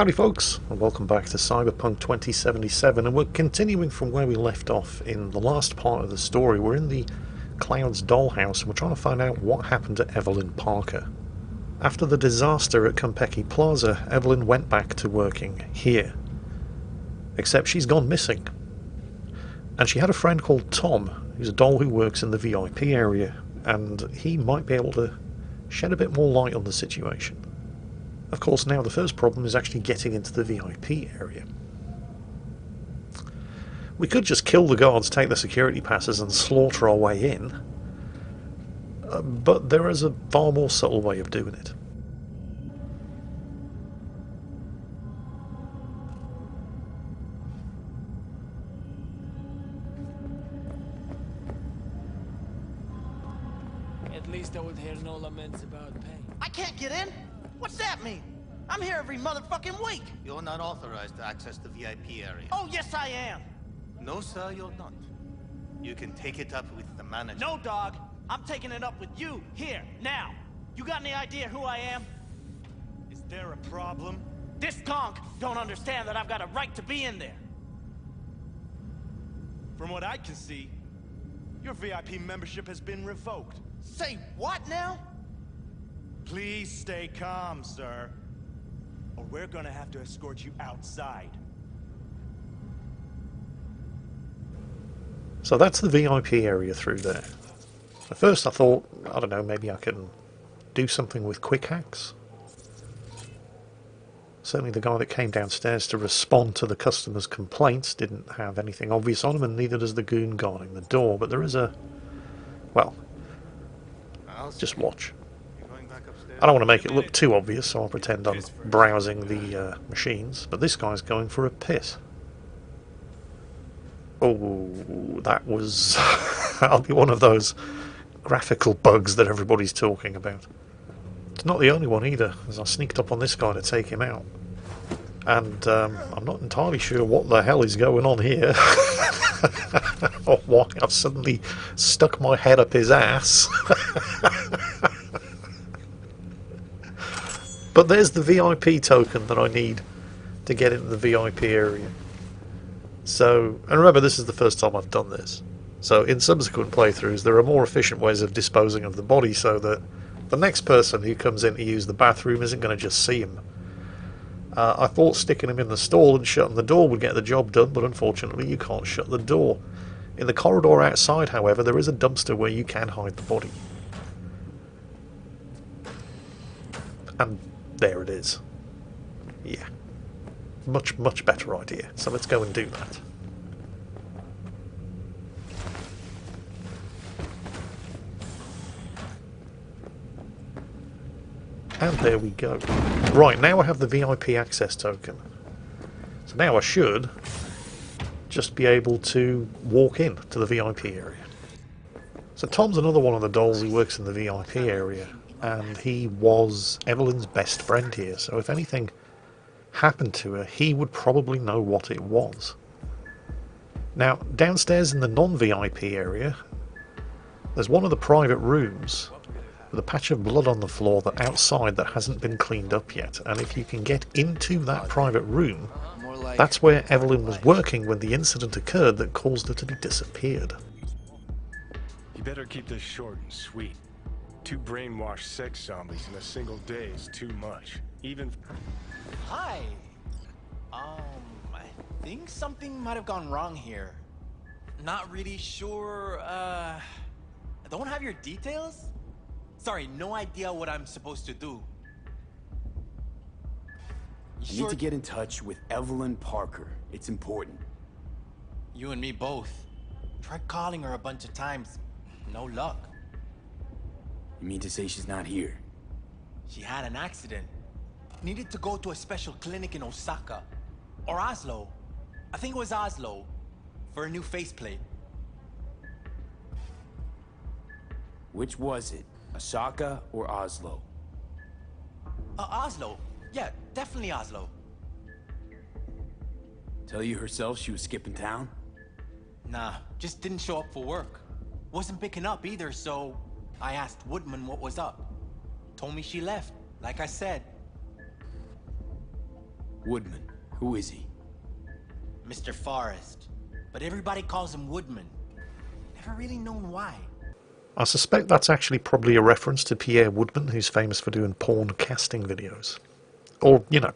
Howdy folks, and welcome back to Cyberpunk 2077, and we're continuing from where we left off in the last part of the story. We're in the Cloud's dollhouse and we're trying to find out what happened to Evelyn Parker. After the disaster at Konpeki Plaza, Evelyn went back to working here. Except she's gone missing. And she had a friend called Tom, who's a doll who works in the VIP area, and he might be able to shed a bit more light on the situation. Of course, now the first problem is actually getting into the VIP area. We could just kill the guards, take the security passes and slaughter our way in, but there is a far more subtle way of doing it. At least I would hear no laments about pain. I can't get in? What's that mean? I'm here every motherfucking week. You're not authorized to access the VIP area. Oh, yes I am. No, sir, you're not. You can take it up with the manager. No, dog. I'm taking it up with you, here, now. You got any idea who I am? Is there a problem? This conk don't understand that I've got a right to be in there. From what I can see, your VIP membership has been revoked. Say what now? Please stay calm, sir. Or we're gonna have to escort you outside. So that's the VIP area through there. At first I thought, I don't know, maybe I can do something with quick hacks. Certainly the guy that came downstairs to respond to the customer's complaints didn't have anything obvious on him, and neither does the goon guarding the door. But there is a... well, just watch. I don't want to make it look too obvious, so I'll pretend I'm browsing the machines. But this guy's going for a piss. Oh, that was... that'll be one of those graphical bugs that everybody's talking about. It's not the only one either, as I sneaked up on this guy to take him out. And I'm not entirely sure what the hell is going on here. Or why I've suddenly stuck my head up his ass. But there's the VIP token that I need to get into the VIP area. So, and remember, this is the first time I've done this. So in subsequent playthroughs there are more efficient ways of disposing of the body, so that the next person who comes in to use the bathroom isn't going to just see him. I thought sticking him in the stall and shutting the door would get the job done, but unfortunately you can't shut the door. In the corridor outside, however, there is a dumpster where you can hide the body. And there it is. Yeah. Much, much better idea. So let's go and do that. And there we go. Right, now I have the VIP access token. So now I should just be able to walk in to the VIP area. So Tom's another one of the dolls who works in the VIP area, and he was Evelyn's best friend here, so if anything happened to her, he would probably know what it was. Now, downstairs in the non-VIP area, there's one of the private rooms with a patch of blood on the floor that outside that hasn't been cleaned up yet, and if you can get into that private room, that's where Evelyn was working when the incident occurred that caused her to be disappeared. You better keep this short and sweet. 2 brainwashed sex zombies in a single day is too much. Even... Hi. I think something might have gone wrong here. Not really sure, I don't have your details? Sorry, no idea what I'm supposed to do. I need to get in touch with Evelyn Parker. It's important. You and me both. Tried calling her a bunch of times. No luck. You mean to say she's not here? She had an accident. Needed to go to a special clinic in Osaka. Or Oslo. I think it was Oslo. For a new faceplate. Which was it? Osaka or Oslo? Oslo. Yeah, definitely Oslo. Tell you herself she was skipping town? Nah, just didn't show up for work. Wasn't picking up either, so I asked Woodman what was up. Told me she left, like I said. Woodman. Who is he? Mr. Forrest. But everybody calls him Woodman. Never really known why. I suspect that's actually probably a reference to Pierre Woodman, who's famous for doing porn casting videos. Or, you know,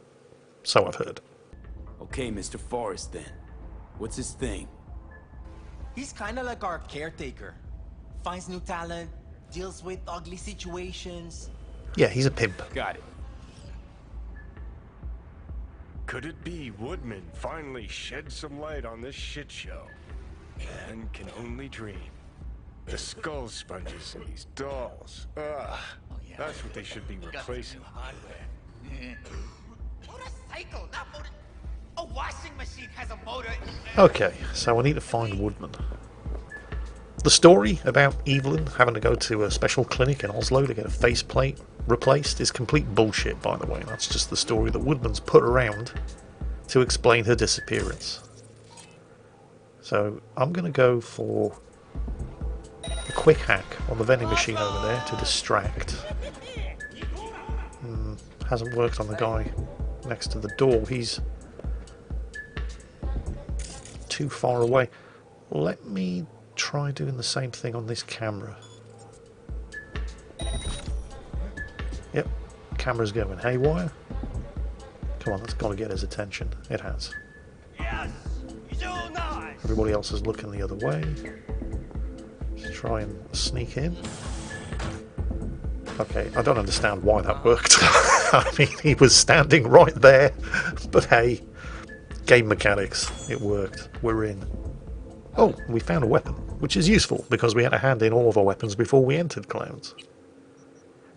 so I've heard. Okay, Mr. Forrest then. What's his thing? He's kind of like our caretaker. Finds new talent, deals with ugly situations. Yeah, he's a pimp. Got it. Could it be Woodman finally shed some light on this shit show? Man can only dream. The skull sponges and these dolls. Ugh. That's what they should be replacing. Motorcycle, not motor. A washing machine has a motor. Okay, so I need to find Woodman. The story about Evelyn having to go to a special clinic in Oslo to get a faceplate replaced is complete bullshit, by the way. That's just the story that Woodman's put around to explain her disappearance. So I'm going to go for a quick hack on the vending machine over there to distract. Hasn't worked on the guy next to the door. He's too far away. Let me try doing the same thing on this camera. Yep, camera's going haywire. Come on, that's got to get his attention. It has. Yes, so nice. Everybody else is looking the other way. Let's try and sneak in. Okay, I don't understand why that worked. I mean, he was standing right there. But hey, game mechanics. It worked. We're in. Oh, we found a weapon, which is useful because we had to hand in all of our weapons before we entered Clouds.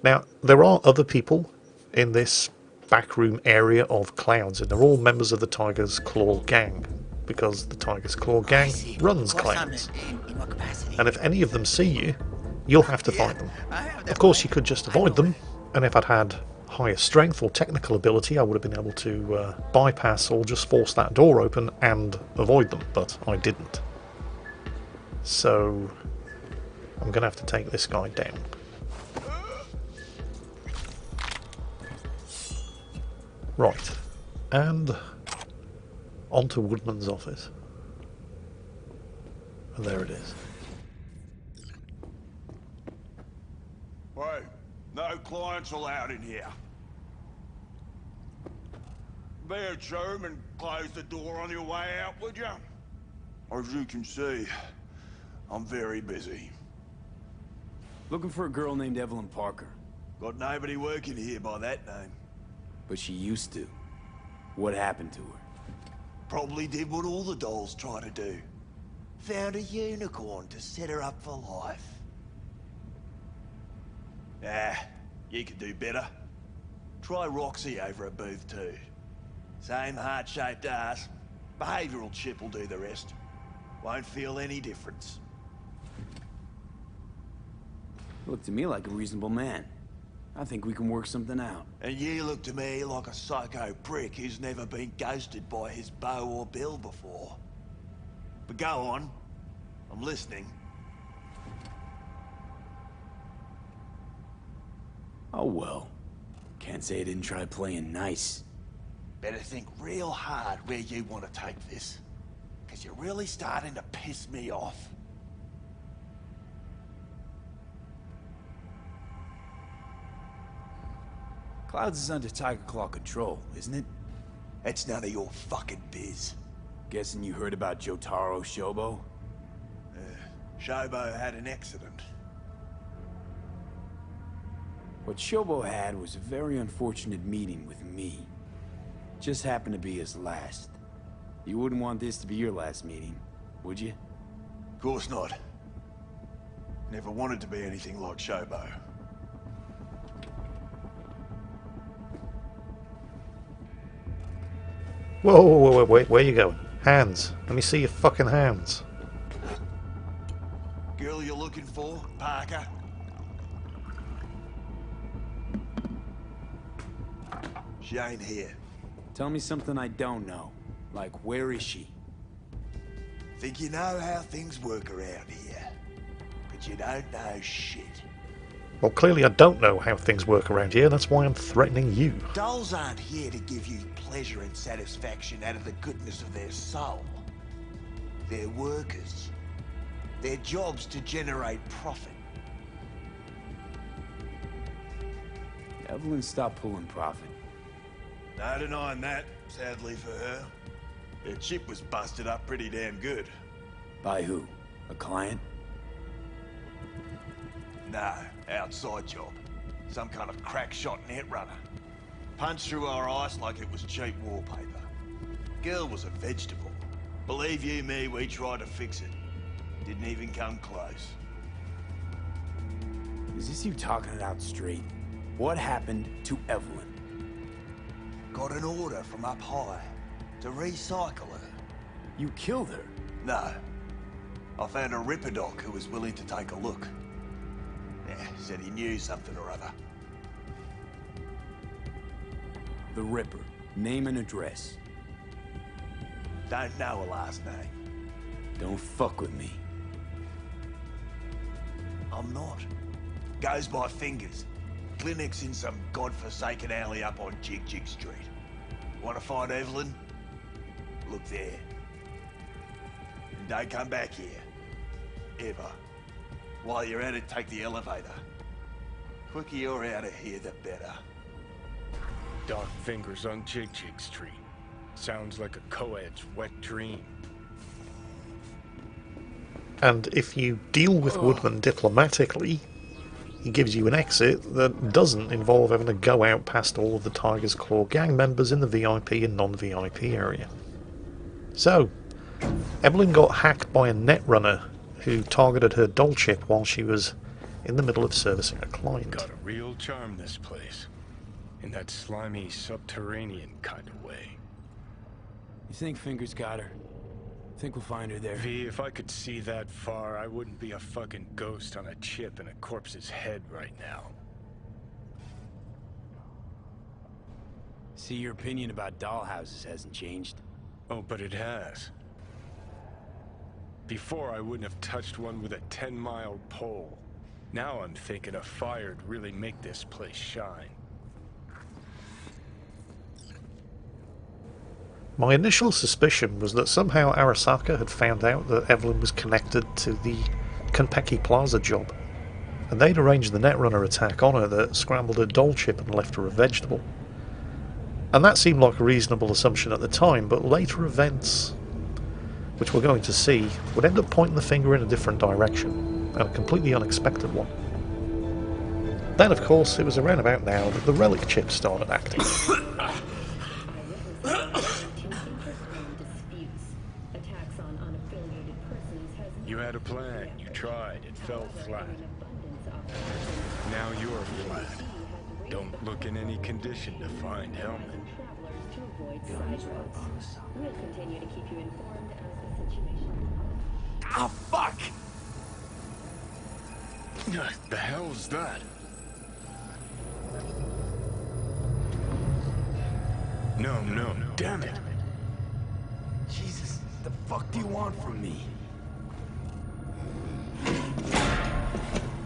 Now, there are other people in this backroom area of Clouds, and they're all members of the Tiger's Claw gang, because the Tiger's Claw gang runs Clouds. And if any of them see you, you'll have to fight them. Of course, you could just avoid them, and if I'd had higher strength or technical ability, I would have been able to bypass or just force that door open and avoid them, but I didn't. So I'm going to have to take this guy down. Right, and onto Woodman's office. And there it is. Hey, no clients allowed in here. Be a germ and close the door on your way out, would you? As you can see, I'm very busy. Looking for a girl named Evelyn Parker. Got nobody working here by that name. But she used to. What happened to her? Probably did what all the dolls try to do. Found a unicorn to set her up for life. Ah, you could do better. Try Roxy over at Booth 2. Same heart-shaped ass. Behavioural chip will do the rest. Won't feel any difference. Looked to me like a reasonable man. I think we can work something out. And you look to me like a psycho prick who's never been ghosted by his beau or bill before. But go on. I'm listening. Oh well. Can't say I didn't try playing nice. Better think real hard where you want to take this. Because you're really starting to piss me off. Clouds is under Tiger Claw control, isn't it? It's none of your fucking biz. Guessing you heard about Jotaro Shobo? Shobo had an accident. What Shobo had was a very unfortunate meeting with me. Just happened to be his last. You wouldn't want this to be your last meeting, would you? Of course not. Never wanted to be anything like Shobo. Whoa, whoa, whoa, wait, where are you going? Hands. Let me see your fucking hands. Girl you're looking for, Parker? She ain't here. Tell me something I don't know. Like, where is she? Think you know how things work around here. But you don't know shit. Well, clearly I don't know how things work around here, that's why I'm threatening you. Dolls aren't here to give you pleasure and satisfaction out of the goodness of their soul. They're workers. Their job's to generate profit. Evelyn stopped pulling profit. No denying that, sadly for her. Her chip was busted up pretty damn good. By who? A client? No, outside job. Some kind of crack shot net runner. Punched through our ice like it was cheap wallpaper. Girl was a vegetable. Believe you me, we tried to fix it. Didn't even come close. Is this you talking it out straight? What happened to Evelyn? Got an order from up high to recycle her. You killed her? No. I found a ripper doc who was willing to take a look. Yeah, said he knew something or other. The Ripper. Name and address. Don't know her last name. Don't fuck with me. I'm not. Goes by fingers. Clinic's in some godforsaken alley up on Jig Street. Want to find Evelyn? Look there. And don't come back here. Ever. While you're at it, take the elevator. Quicker you're out of here, the better. Dark fingers on Jig Street. Sounds like a co-ed's wet dream. And if you deal with Woodman diplomatically, he gives you an exit that doesn't involve having to go out past all of the Tiger's Claw gang members in the VIP and non-VIP area. So, Evelyn got hacked by a netrunner who targeted her doll chip while she was in the middle of servicing a client. Got a real charm, this place. In that slimy, subterranean kind of way. You think Fingers got her? Think we'll find her there? V, if I could see that far, I wouldn't be a fucking ghost on a chip in a corpse's head right now. See, your opinion about dollhouses hasn't changed. Oh, but it has. Before, I wouldn't have touched one with a 10-mile pole. Now I'm thinking a fire'd really make this place shine. My initial suspicion was that somehow Arasaka had found out that Evelyn was connected to the Konpeki Plaza job, and they'd arranged the netrunner attack on her that scrambled her doll chip and left her a vegetable. And that seemed like a reasonable assumption at the time, but later events, which we're going to see, would end up pointing the finger in a different direction, and a completely unexpected one. Then, of course, it was around about now that the relic chip started acting. You had a plan, you tried, it fell flat. Now you're flat. Don't look in any condition to find Helmet. We'll continue to keep you informed as the situation. Ah, fuck! The hell's that? No, damn it. Jesus, the fuck do you want from me?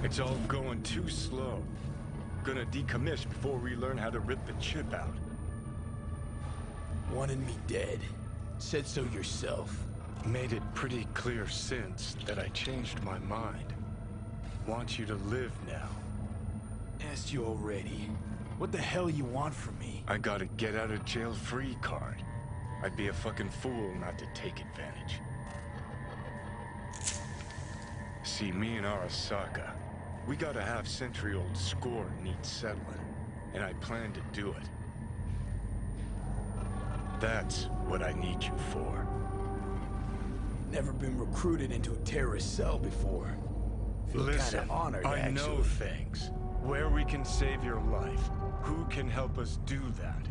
It's all going too slow. Gonna decommission before we learn how to rip the chip out. Wanted me dead. Said so yourself. Made it pretty clear since that I changed my mind. Want you to live now. Asked you already. What the hell you want from me? I got a get out of jail free card. I'd be a fucking fool not to take advantage. See, me and Arasaka, we got a half-century-old score needs settling, and I plan to do it. That's what I need you for. Never been recruited into a terrorist cell before. Feel Listen, kinda honored, I actually. know things. Where we can save your life. Who can help us do that?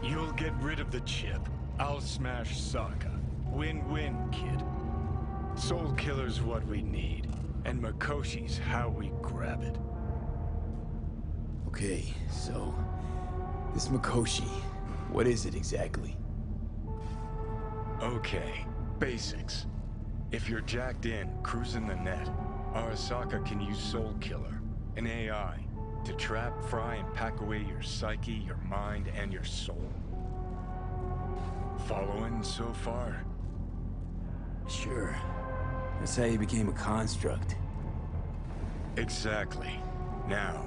You'll get rid of the chip. I'll smash Sokka. Win-win, kid. Soul Killer's what we need, and Mikoshi's how we grab it. Okay, so... this Mikoshi, what is it exactly? Okay, basics. If you're jacked in, cruising the net, Arasaka can use Soul Killer. An AI to trap, fry, and pack away your psyche, your mind, and your soul. Following so far? Sure. That's how you became a construct. Exactly. Now,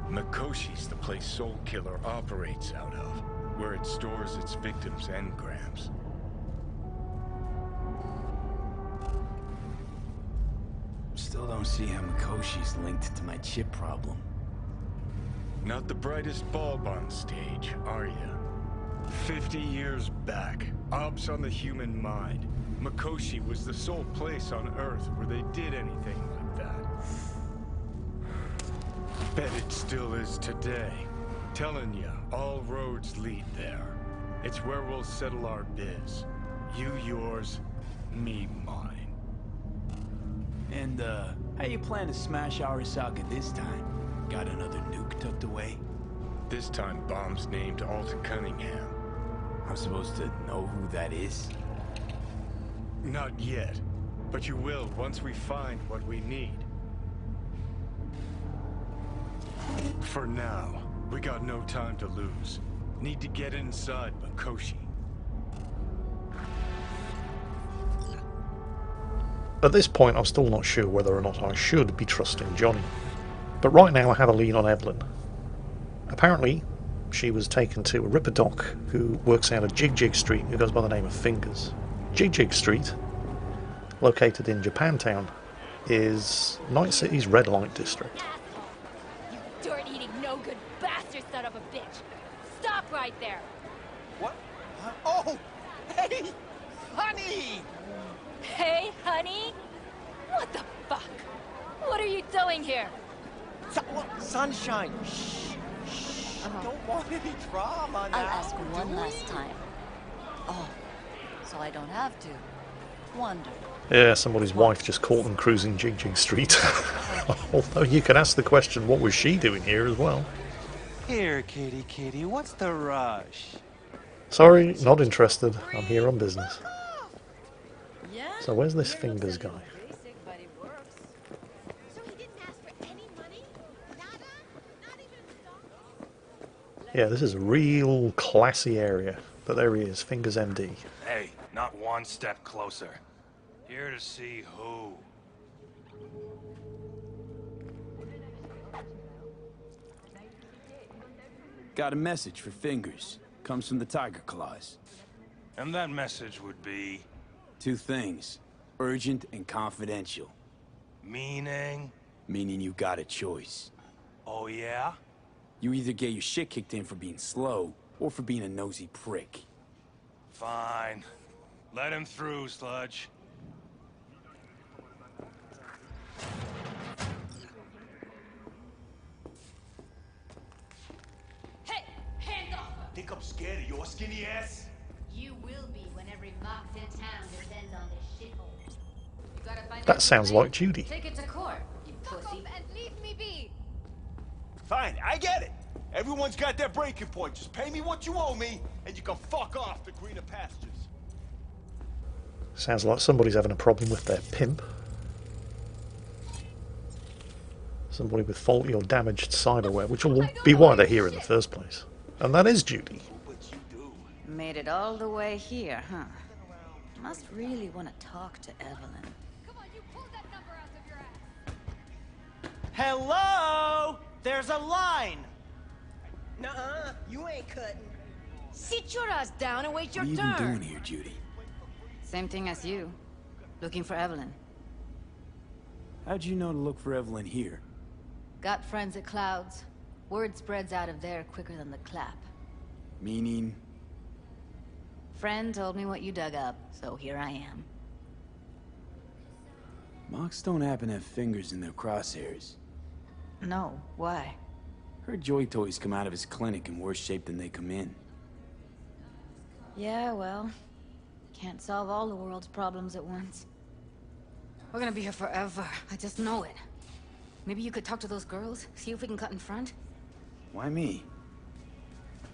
Mikoshi's the place Soul Killer operates out of, where it stores its victims' engrams. Still don't see how Mikoshi's linked to my chip problem. Not the brightest bulb on stage, are you? 50 years back, ops on the human mind. Mikoshi was the sole place on Earth where they did anything like that. Bet it still is today. Telling ya, all roads lead there. It's where we'll settle our biz. You yours, me mine. And, how you plan to smash Arasaka this time? Got another nuke tucked away? This time bomb's named Alta Cunningham. I'm supposed to know who that is? Not yet, but you will once we find what we need. For now, we got no time to lose. Need to get inside Mikoshi. At this point, I'm still not sure whether or not I should be trusting Johnny. But right now I have a lead on Evelyn. Apparently, she was taken to a Ripper Doc who works out of Jig Street, who goes by the name of Fingers. Jig Street, located in Japantown, is Night City's red light district. You dirt-eating, no-good bastard son of a bitch! Stop right there! What? Oh! Hey! Honey! Hey, honey? What the fuck? What are you doing here? Sunshine! Shh! Shh! Don't want any drama now. I'll ask one do last we? time. Oh, so I don't have to wonder. Yeah, somebody's wife just caught them cruising Jig Street. Although you can ask the question, what was she doing here as well? Here, kitty, what's the rush? Sorry, not interested. I'm here on business. Yeah? So where's this Fingers guy? Basic, but it works. So he didn't ask for any money? Nada? Not even a Yeah, this is a real classy area. But there he is, Fingers MD. Hey, not one step closer. Here to see who. Got a message for Fingers. Comes from the Tiger Claws. And that message would be... Two things. Urgent and confidential. meaning? Meaning you got a choice. Oh yeah? You either get your shit kicked in for being slow, or for being a nosy prick. Fine. Let him through, Sludge. Hey! Hands off! Think I'm scared of your skinny ass? You will be when every mox in town descends on this shithole. You gotta find That out sounds who like Judy. Take it to court, you pussy. And leave me be! Fine, I get it. Everyone's got their breaking point. Just pay me what you owe me, and you can fuck off to greener pastures. Sounds like somebody's having a problem with their pimp. Somebody with faulty or damaged cyberware, which will be why they're here in the first place. And that is Judy. But you do. Made it all the way here, huh? Must really want to talk to Evelyn. Come on, you pulled that number out of your ass! Hello? There's a line. Nuh-uh, you ain't cutting. Sit your ass down and wait your What are you turn! even doing here, Judy? Same thing as you. Looking for Evelyn. How'd you know to look for Evelyn here? Got friends at Clouds. Word spreads out of there quicker than the clap. Meaning? Friend told me what you dug up, so here I am. Mox don't happen to have fingers in their crosshairs. No, why? Heard Joy Toys come out of his clinic in worse shape than they come in. Yeah, well, can't solve all the world's problems at once. We're gonna be here forever. I just know it. Maybe you could talk to those girls, see if we can cut in front? Why me?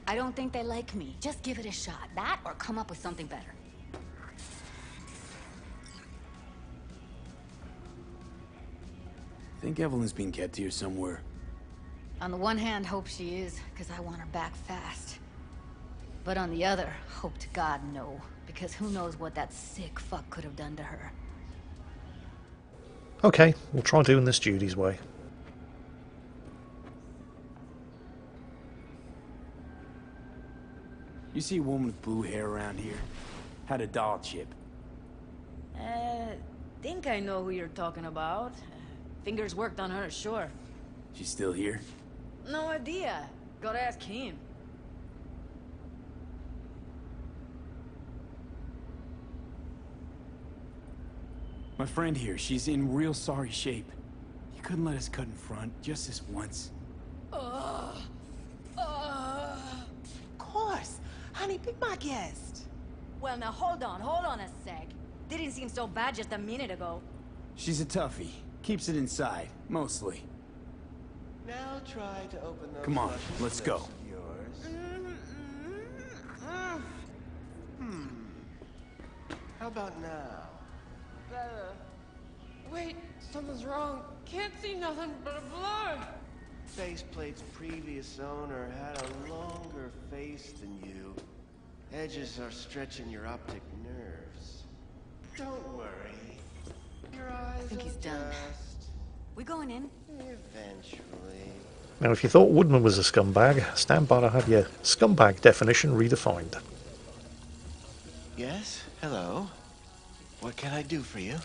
I don't think they like me. Just give it a shot. That, or come up with something better. Think Evelyn's being kept here somewhere. On the one hand, hope she is, because I want her back fast. But on the other, hope to God no, because who knows what that sick fuck could have done to her. Okay, we'll try doing this Judy's way. You see a woman with blue hair around here? Had a doll chip. Think I know who you're talking about. Fingers worked on her, sure. She's still here? No idea. Gotta ask him. My friend here, she's in real sorry shape. You couldn't let us cut in front, just this once. Of course. Honey, be my guest. Well, now hold on a sec. Didn't seem so bad just a minute ago. She's a toughie. Keeps it inside, mostly. Now try to open those Come on, luscious let's lips go. of yours. How about now? Better. Wait, something's wrong. Can't see nothing but a blur. Faceplate's previous owner had a longer face than you. Edges are stretching your optic nerves. Don't worry. Your eyes I think he's done. adjust. We going in? Eventually. Now, if you thought Woodman was a scumbag, stand by to have your scumbag definition redefined. Yes? Hello? What can I do for you?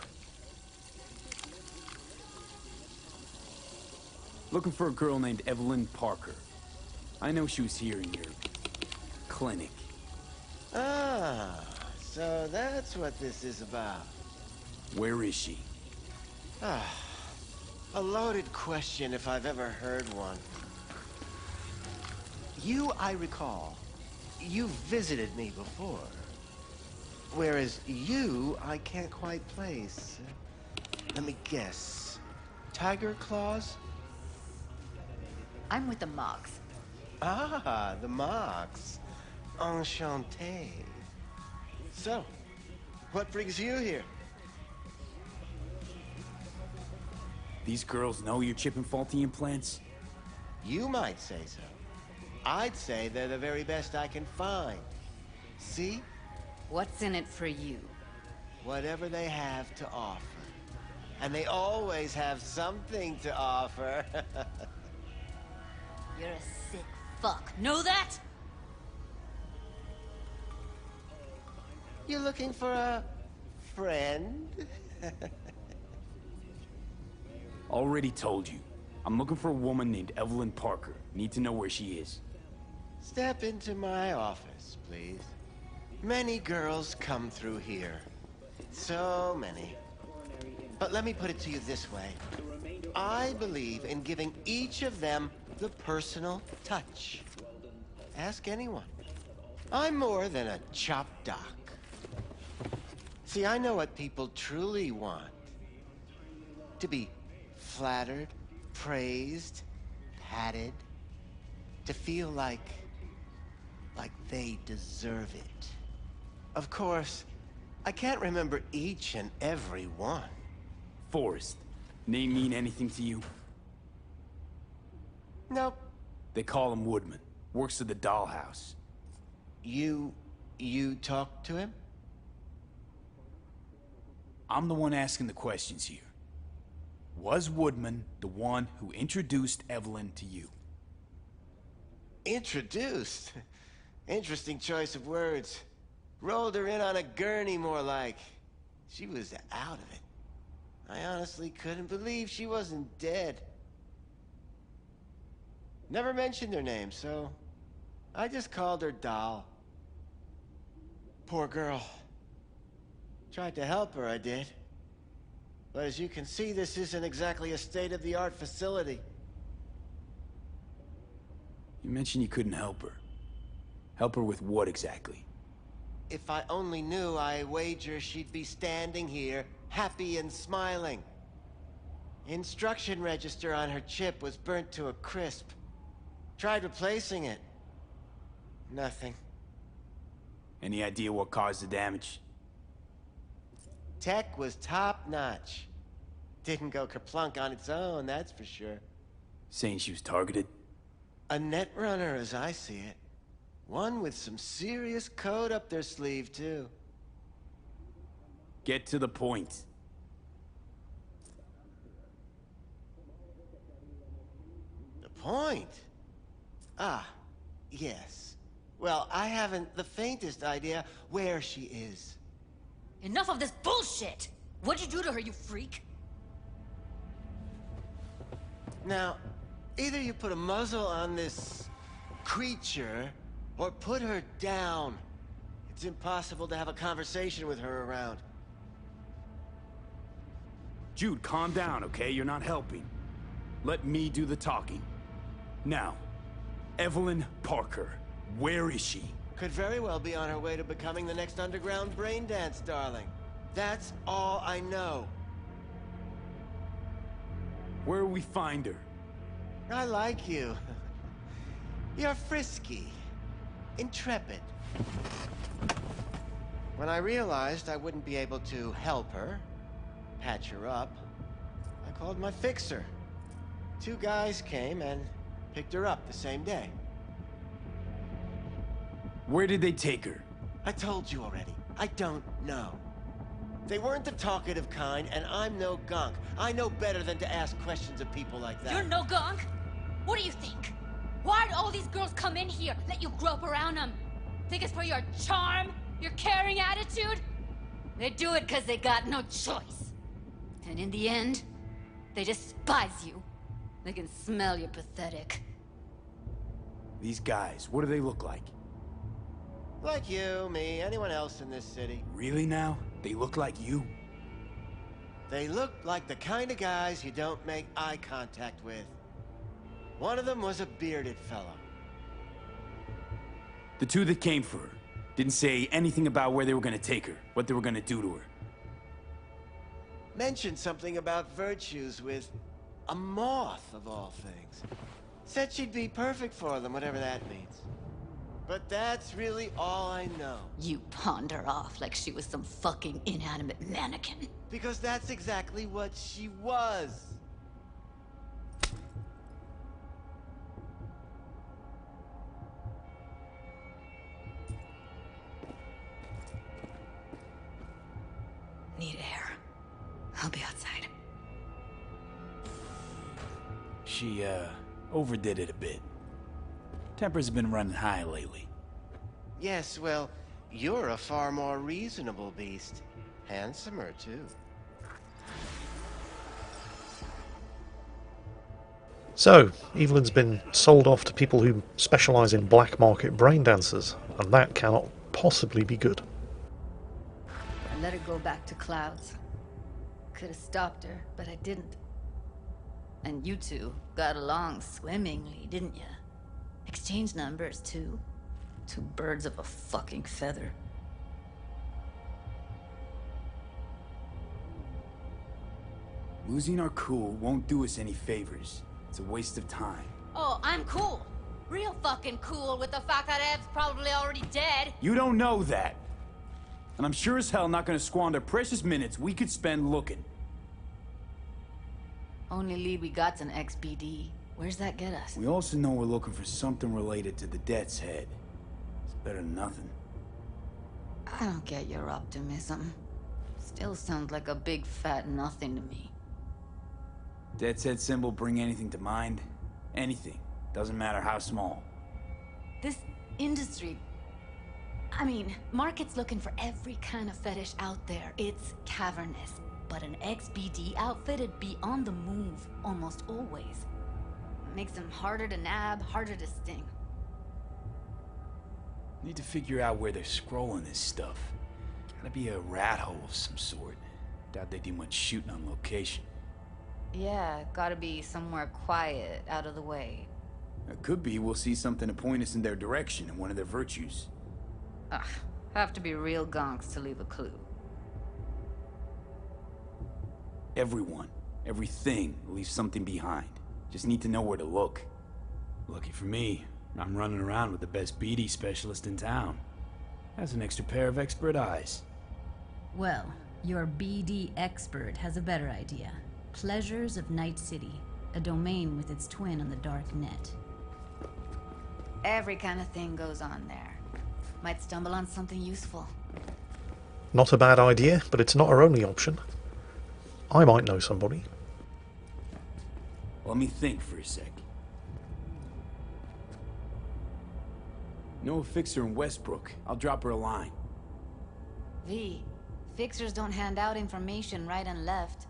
Looking for a girl named Evelyn Parker. I know she was here in your clinic. Ah, so that's what this is about. Where is she? Ah, a loaded question if I've ever heard one. You, I recall, you visited me before. Whereas you, I can't quite place. Let me guess. Tiger claws? I'm with the Mogs. Ah, the Mogs. Enchanté. So, what brings you here? These girls know you're chipping faulty implants? You might say so. I'd say they're the very best I can find. See? What's in it for you? Whatever they have to offer. And they always have something to offer. You're a sick fuck. Know that? You looking for a friend? Already told you. I'm looking for a woman named Evelyn Parker. Need to know where she is. Step into my office, please. Many girls come through here. So many. But let me put it to you this way. I believe in giving each of them the personal touch. Ask anyone. I'm more than a chop doc. See, I know what people truly want. To be flattered, praised, patted. To feel like they deserve it. Of course, I can't remember each and every one. Forrest. Name mean anything to you? Nope. They call him Woodman. Works at the dollhouse. You talked to him? I'm the one asking the questions here. Was Woodman the one who introduced Evelyn to you? Introduced? Interesting choice of words. Rolled her in on a gurney, more like. She was out of it. I honestly couldn't believe she wasn't dead. Never mentioned her name, so I just called her Doll. Poor girl. Tried to help her, I did. But as you can see, this isn't exactly a state-of-the-art facility. You mentioned you couldn't help her. Help her with what exactly? If I only knew, I wager she'd be standing here, happy and smiling. Instruction register on her chip was burnt to a crisp. Tried replacing it. Nothing. Any idea what caused the damage? Tech was top-notch. Didn't go kerplunk on its own, that's for sure. Saying she was targeted? A net runner, as I see it. One with some serious code up their sleeve, too. Get to the point. The point? Ah, yes. Well, I haven't the faintest idea where she is. Enough of this bullshit! What'd you do to her, you freak? Now, either you put a muzzle on this creature, or put her down. It's impossible to have a conversation with her around. Jude, calm down, okay? You're not helping. Let me do the talking. Now, Evelyn Parker, where is she? Could very well be on her way to becoming the next underground brain dance darling. That's all I know. Where will we find her? I like you. You're frisky. Intrepid. When I realized I wouldn't be able to help her, patch her up, I called my fixer. 2 guys came and picked her up the same day. Where did they take her? I told you already. I don't know. They weren't the talkative kind, and I'm no gunk. I know better than to ask questions of people like that. You're no gunk? What do you think? Why'd all these girls come in here, let you grope around them? Think it's for your charm? Your caring attitude? They do it because they got no choice. And in the end, they despise you. They can smell you're pathetic. These guys, what do they look like? Like you, me, anyone else in this city. Really now? They look like you? They look like the kind of guys you don't make eye contact with. One of them was a bearded fellow. The 2 that came for her didn't say anything about where they were gonna take her, what they were gonna do to her. Mentioned something about virtues with a moth, of all things. Said she'd be perfect for them, whatever that means. But that's really all I know. You pawned her off like she was some fucking inanimate mannequin. Because that's exactly what she was. Need air. I'll be outside. She, overdid it a bit. Temper's been running high lately. Yes, well, you're a far more reasonable beast. Handsomer, too. So, Evelyn's been sold off to people who specialise in black market brain dancers, and that cannot possibly be good. I let her go back to Clouds. Could have stopped her, but I didn't. And you 2 got along swimmingly, didn't ya? Exchanged numbers, too. 2 birds of a fucking feather. Losing our cool won't do us any favors. It's a waste of time. Oh, I'm cool. Real fucking cool with the fact that Ev's probably already dead. You don't know that. And I'm sure as hell not gonna squander precious minutes we could spend looking. Only lead we got's an XBD. Where's that get us? We also know we're looking for something related to the Death's Head. It's better than nothing. I don't get your optimism. Still sounds like a big fat nothing to me. Death's Head symbol bring anything to mind? Anything. Doesn't matter how small. This industry... I mean, market's looking for every kind of fetish out there. It's cavernous. But an XBD outfit'd be on the move, almost always. Makes them harder to nab, harder to sting. Need to figure out where they're scrolling this stuff. Gotta be a rat hole of some sort. Doubt they do much shooting on location. Yeah, gotta be somewhere quiet, out of the way. It could be we'll see something to point us in their direction in one of their virtues. Ugh, have to be real gonks to leave a clue. Everyone, everything leaves something behind. Just need to know where to look. Lucky for me, I'm running around with the best BD specialist in town. Has an extra pair of expert eyes. Well, your BD expert has a better idea. Pleasures of Night City, a domain with its twin on the dark net. Every kind of thing goes on there. Might stumble on something useful. Not a bad idea, but it's not our only option. I might know somebody. Let me think for a sec. Know a fixer in Westbrook. I'll drop her a line. V, fixers don't hand out information right and left.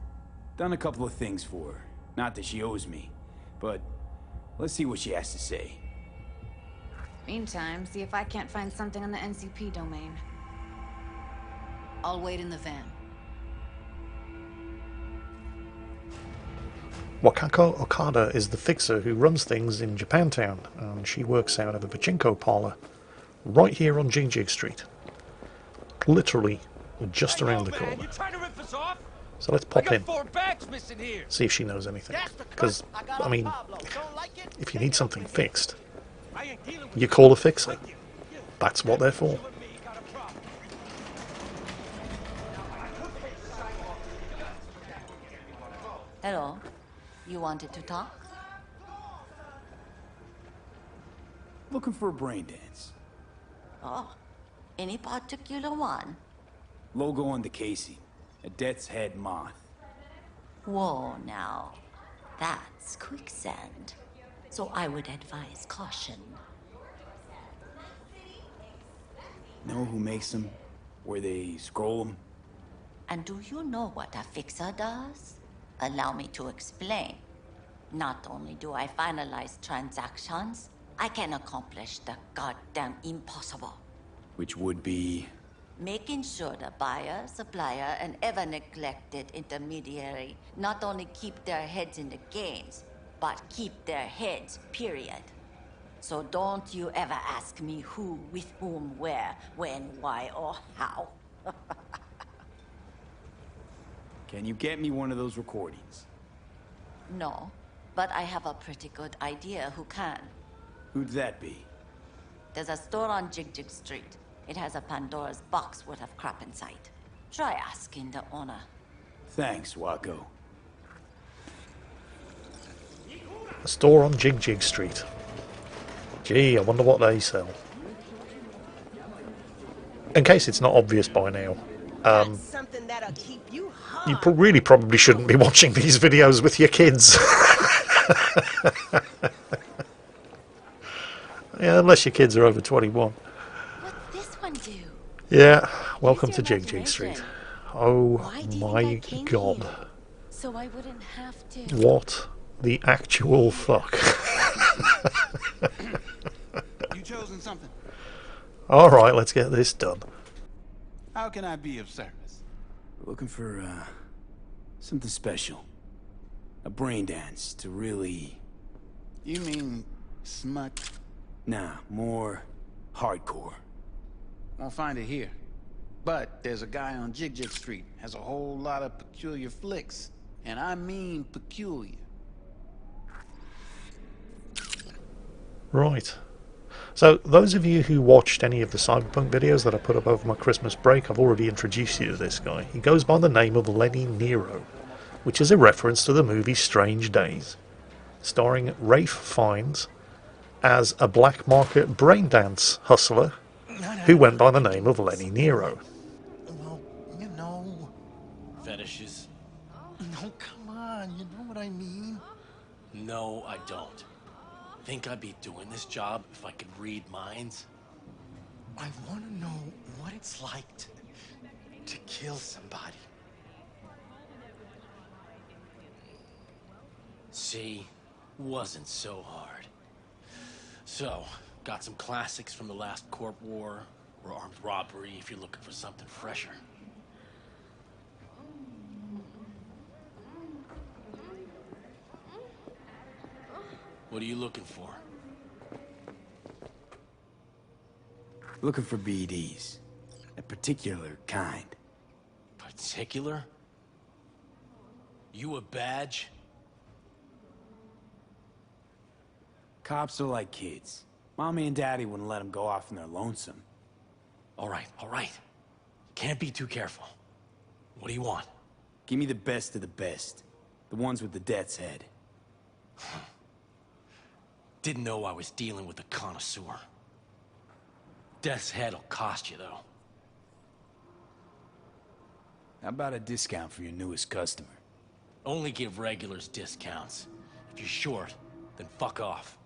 Done a couple of things for her. Not that she owes me, but let's see what she has to say. Meantime, see if I can't find something on the NCP domain. I'll wait in the van. Wakako Okada is the fixer who runs things in Japantown, and she works out of a pachinko parlor right here on Jing Street. Literally just around the corner. So let's pop in, see if she knows anything. Because, I mean, if you need something fixed, you call a fixer. That's what they're for. Hello. You wanted to talk? Looking for a brain dance. Oh, any particular one? Logo on the casing. A death's head moth. Whoa, now. That's quicksand. So I would advise caution. Know who makes them? Where they scroll them? And do you know what a fixer does? Allow me to explain. Not only do I finalize transactions, I can accomplish the goddamn impossible. Which would be... making sure the buyer, supplier, and ever neglected intermediary not only keep their heads in the games, but keep their heads, period. So don't you ever ask me who, with whom, where, when, why, or how. Can you get me one of those recordings? No, but I have a pretty good idea who can. Who'd that be? There's a store on Jig Street. It has a Pandora's box worth of crap inside. Try asking the owner. Thanks, Wako. A store on Jig Street. Gee, I wonder what they sell. In case it's not obvious by now, Something that'll keep you hot. you really probably shouldn't be watching these videos with your kids. Yeah, unless your kids are over 21. What's this one do? Yeah, welcome to Jig Street. Oh my god. So I wouldn't have to. What the actual fuck? You chosen something. Alright, let's get this done. How can I be of service? We're looking for, something special. A brain dance to really... You mean smut? Nah, more hardcore. Won't find it here. But there's a guy on Jig Street, has a whole lot of peculiar flicks. And I mean peculiar. Right. So, those of you who watched any of the Cyberpunk videos that I put up over my Christmas break, I've already introduced you to this guy. He goes by the name of Lenny Nero, which is a reference to the movie Strange Days, starring Rafe Fiennes as a black market braindance hustler who went by the name of Lenny Nero. Well, you know, fetishes. No, come on, you know what I mean? No, I don't. Think I'd be doing this job if I could read minds? I want to know what it's like to kill somebody. See, wasn't so hard. So, got some classics from the last Corp War, or armed robbery if you're looking for something fresher. What are you looking for? Looking for BDs. A particular kind. Particular? You a badge? Cops are like kids. Mommy and Daddy wouldn't let them go off in their lonesome. All right. Can't be too careful. What do you want? Give me the best of the best. The ones with the death's head. Didn't know I was dealing with a connoisseur. Death's head'll cost you, though. How about a discount for your newest customer? Only give regulars discounts. If you're short, then fuck off.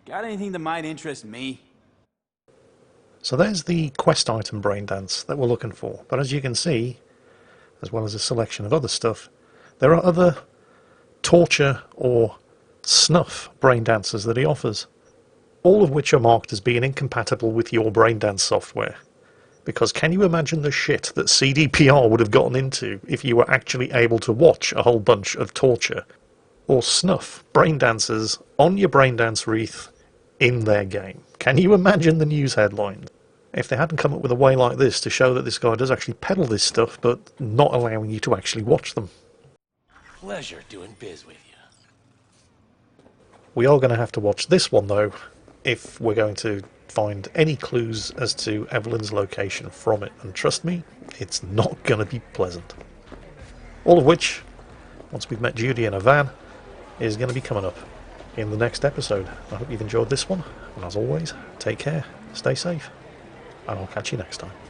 Got anything that might interest me? So there's the quest item brain dance that we're looking for. But as you can see, as well as a selection of other stuff, there are other torture or snuff brain dances that he offers. All of which are marked as being incompatible with your brain dance software. Because can you imagine the shit that CDPR would have gotten into if you were actually able to watch a whole bunch of torture or snuff brain dancers on your brain dance wreath in their game? Can you imagine the news headlines if they hadn't come up with a way like this to show that this guy does actually peddle this stuff but not allowing you to actually watch them? Pleasure doing biz with you. We are going to have to watch this one though if we're going to find any clues as to Evelyn's location from it, and trust me, it's not going to be pleasant. All of which, once we've met Judy in a van, is going to be coming up in the next episode. I hope you've enjoyed this one, and as always, take care, stay safe, and I'll catch you next time.